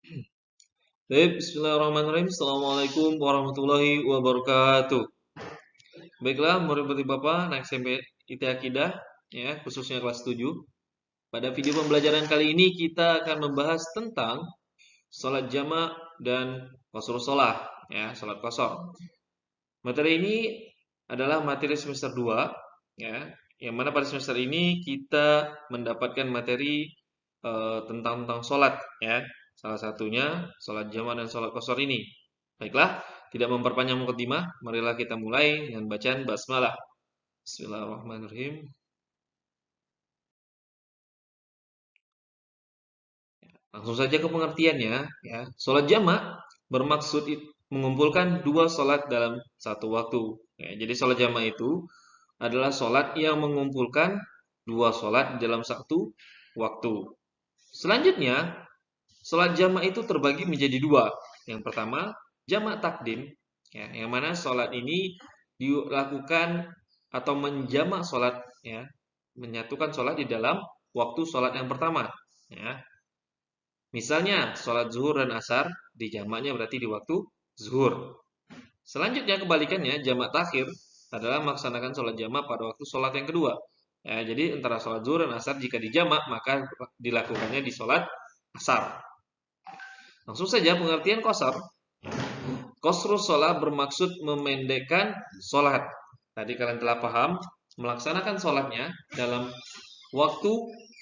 Baik, bismillahirrahmanirrahim. Assalamualaikum warahmatullahi wabarakatuh. Baiklah, murid-murid Bapak, anak SMP IT Akidah, ya, khususnya kelas 7. Pada video pembelajaran kali ini kita akan membahas tentang sholat jamak dan qasrul sholat, ya, sholat qasar. Materi ini adalah materi semester 2, ya, yang mana pada semester ini kita mendapatkan materi tentang sholat, ya. Salah satunya sholat jamak dan sholat qasar ini. Baiklah, tidak memperpanjang mukadimah, marilah kita mulai dengan bacaan basmalah. Bismillahirrahmanirrahim. Langsung saja ke pengertiannya, ya. Sholat jamak bermaksud mengumpulkan dua sholat dalam satu waktu. Ya, jadi sholat jamak itu adalah sholat yang mengumpulkan dua sholat dalam satu waktu. Selanjutnya, sholat jamak itu terbagi menjadi dua. Yang pertama, jamak takdim, ya, yang mana sholat ini dilakukan atau menjamak sholat, ya, menyatukan sholat di dalam waktu sholat yang pertama, ya. Misalnya sholat zuhur dan asar dijamaknya berarti di waktu zuhur. Selanjutnya kebalikannya, jamak takhir adalah melaksanakan sholat jamak pada waktu sholat yang kedua. Ya, jadi antara sholat zuhur dan asar jika dijamak maka dilakukannya di sholat asar. Langsung saja pengertian qasar. Qasrus sholat bermaksud memendekkan sholat. Tadi kalian telah paham, melaksanakan sholatnya dalam waktu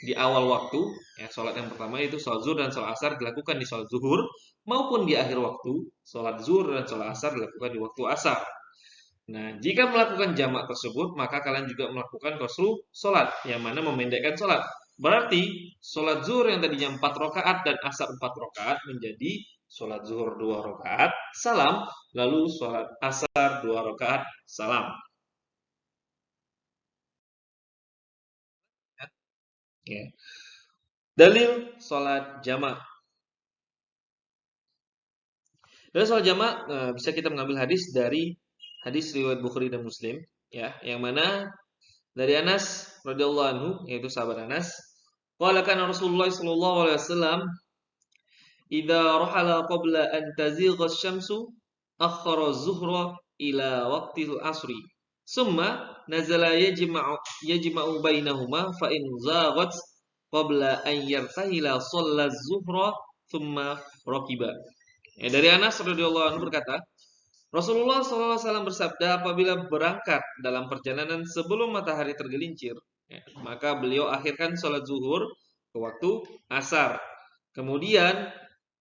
di awal waktu, ya, sholat yang pertama itu sholat zuhur dan sholat asar dilakukan di sholat zuhur, maupun di akhir waktu, sholat zuhur dan sholat asar dilakukan di waktu asar. Nah, jika melakukan jamak tersebut, maka kalian juga melakukan qasru sholat, yang mana memendekkan sholat. Berarti, sholat zuhur yang tadinya 4 rakaat dan asar 4 rakaat menjadi sholat zuhur 2 rakaat, salam, lalu sholat asar 2 rakaat, salam. Ya. Dalil sholat jamak. Dari sholat jamak bisa kita mengambil hadis dari hadis riwayat Bukhari dan Muslim, ya, yang mana dari Anas radhiyallahu anhu, yaitu sahabat Anas, qala kana Rasulullah sallallahu alaihi wasallam idza rahala qabla an tazigha asy-syamsu akhkhara az-zuhra ila waqtil asri summa nazala yajma'u bainahuma fa in zaghat qabla an yartahila shalla az-zuhra thumma rakiba. Ya, dari Anas radhiyallahu anhu berkata, Rasulullah SAW bersabda, apabila berangkat dalam perjalanan sebelum matahari tergelincir, ya, maka beliau akhirkan sholat zuhur ke waktu asar. Kemudian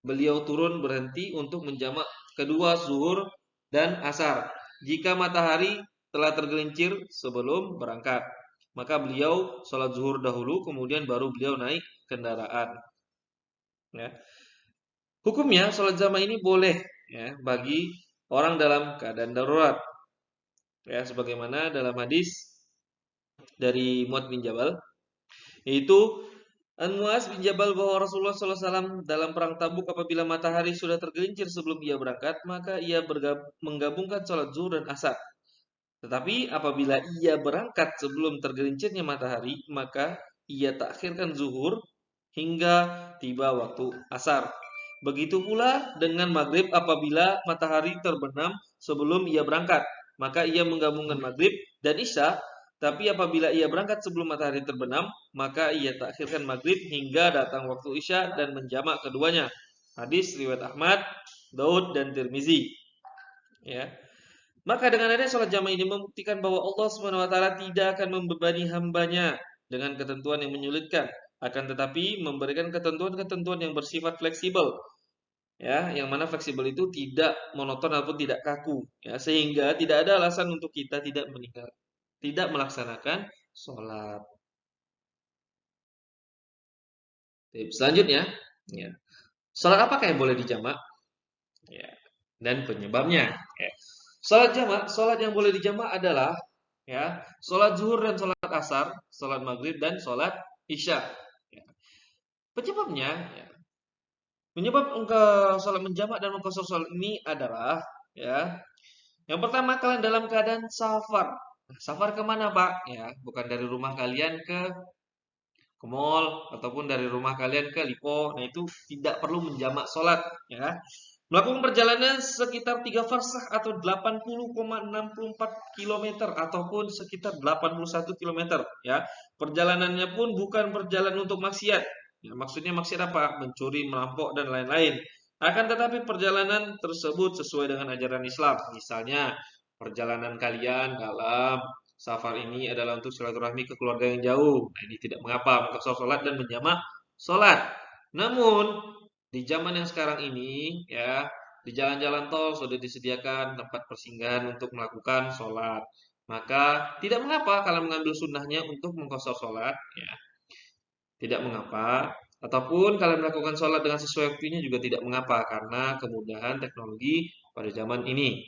beliau turun berhenti untuk menjamak kedua zuhur dan asar. Jika matahari telah tergelincir sebelum berangkat, maka beliau sholat zuhur dahulu, kemudian baru beliau naik kendaraan. Ya. Hukumnya sholat jamak ini boleh, ya, bagi orang dalam keadaan darurat. Ya, sebagaimana dalam hadis dari Muadz bin Jabal, yaitu An Muaz bin Jabal bahwa Rasulullah SAW dalam perang Tabuk apabila matahari sudah tergelincir sebelum ia berangkat, maka ia menggabungkan sholat zuhur dan asar. Tetapi apabila ia berangkat sebelum tergelincirnya matahari, maka ia takhirkan zuhur hingga tiba waktu asar. Begitu pula dengan maghrib apabila matahari terbenam sebelum ia berangkat, maka ia menggabungkan maghrib dan isya. Tapi apabila ia berangkat sebelum matahari terbenam, maka ia takhirkan maghrib hingga datang waktu isya dan menjamak keduanya. Hadis riwayat Ahmad, Daud dan Tirmizi. Ya. Maka dengan adanya sholat jamaah ini membuktikan bahwa Allah Subhanahu wa taala tidak akan membebani hambanya dengan ketentuan yang menyulitkan, akan tetapi memberikan ketentuan-ketentuan yang bersifat fleksibel, ya, yang mana fleksibel itu tidak monoton ataupun tidak kaku, ya, sehingga tidak ada alasan untuk kita tidak melaksanakan sholat. Selanjutnya, ya, sholat apakah yang boleh dijamak? Ya, dan penyebabnya. Ya. Sholat jamak, sholat yang boleh dijamak adalah, ya, sholat zuhur dan sholat asar, sholat maghrib dan sholat isya. Ya. Penyebabnya, ya, penyebab engkau sholat menjamak dan mengqasar sholat ini adalah, ya, yang pertama kalian dalam keadaan safar. Nah, safar kemana Pak? Ya, bukan dari rumah kalian ke ke mall ataupun dari rumah kalian ke Lipo. Nah, itu tidak perlu menjamak sholat, ya. Melakukan perjalanan sekitar 3 farsakh atau 80,64 km ataupun sekitar 81 km, ya. Perjalanannya pun bukan perjalanan untuk maksiat. Ya, maksudnya maksiat apa? Mencuri, merampok dan lain-lain. Akan tetapi perjalanan tersebut sesuai dengan ajaran Islam. Misalnya, perjalanan kalian dalam safar ini adalah untuk silaturahmi ke keluarga yang jauh. Nah, ini tidak mengapa mengqashar sholat dan menjamak sholat. Namun di zaman yang sekarang ini, ya, di jalan-jalan tol sudah disediakan tempat persinggahan untuk melakukan sholat. Maka tidak mengapa kalau mengambil sunnahnya untuk mengqashar sholat, ya, tidak mengapa. Ataupun kalian melakukan sholat dengan sesuai waktunya juga tidak mengapa karena kemudahan teknologi pada zaman ini.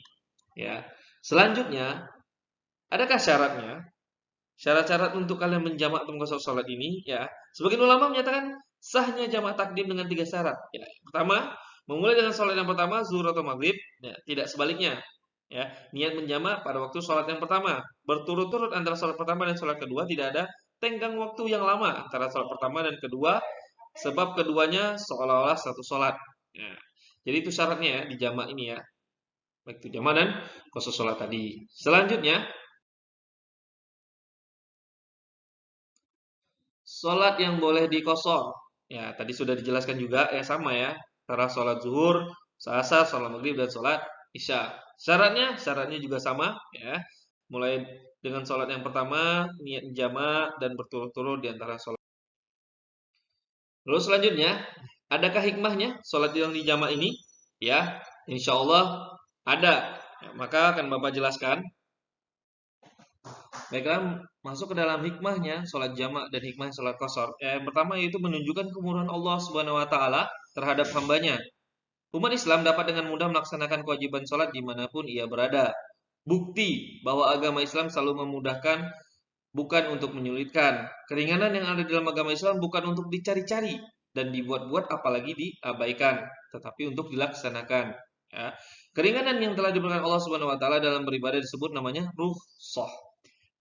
Ya, selanjutnya, adakah syaratnya? Syarat-syarat untuk kalian menjamak atau mengqashar sholat ini, ya, sebagian ulama menyatakan sahnya jamak takdim dengan 3 syarat. Ya, pertama, memulai dengan sholat yang pertama, zuhur atau maghrib, ya, tidak sebaliknya. Ya, niat menjamak pada waktu sholat yang pertama, berturut-turut antara sholat pertama dan sholat kedua, tidak ada tenggang waktu yang lama antara sholat pertama dan kedua, sebab keduanya seolah-olah satu sholat. Ya, jadi itu syaratnya ya di jamak ini ya, baik itu jamak dan qashar sholat tadi. Selanjutnya, sholat yang boleh dikosor. Ya, tadi sudah dijelaskan juga, ya sama ya. Antara sholat zuhur, asar, sholat maghrib, dan sholat isya. Syaratnya juga sama, ya. Mulai dengan sholat yang pertama, niat jama' dan berturut-turut di antara sholat. Lalu selanjutnya, adakah hikmahnya sholat yang di jama' ini? Ya, insya Allah ada. Ya, maka akan Bapak jelaskan. Baiklah, masuk ke dalam hikmahnya sholat jamak dan hikmah sholat qashar. Yang pertama yaitu menunjukkan kemurahan Allah Subhanahu wa taala terhadap hambanya. Umat Islam dapat dengan mudah melaksanakan kewajiban sholat dimanapun ia berada. Bukti bahwa agama Islam selalu memudahkan, bukan untuk menyulitkan. Keringanan yang ada dalam agama Islam bukan untuk dicari-cari dan dibuat-buat apalagi diabaikan, tetapi untuk dilaksanakan. Ya. Keringanan yang telah diberikan Allah Subhanahu wa taala dalam beribadah disebut namanya rukhsah.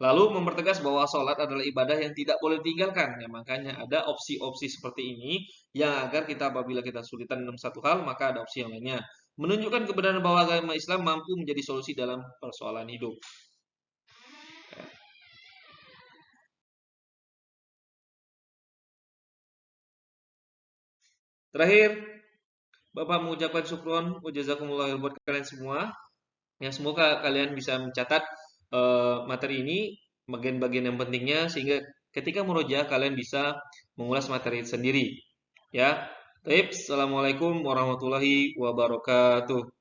Lalu mempertegas bahwa sholat adalah ibadah yang tidak boleh ditinggalkan. Ya, makanya ada opsi-opsi seperti ini yang agar kita apabila kita kesulitan dalam satu hal, maka ada opsi yang lainnya. Menunjukkan kebenaran bahwa agama Islam mampu menjadi solusi dalam persoalan hidup. Terakhir, Bapak mengucapkan syukron wa jazakumullah buat kalian semua. Ya, semoga kalian bisa mencatat materi ini, bagian-bagian yang pentingnya, sehingga ketika murojaah kalian bisa mengulas materi sendiri. Ya, baik. Assalamualaikum warahmatullahi wabarakatuh.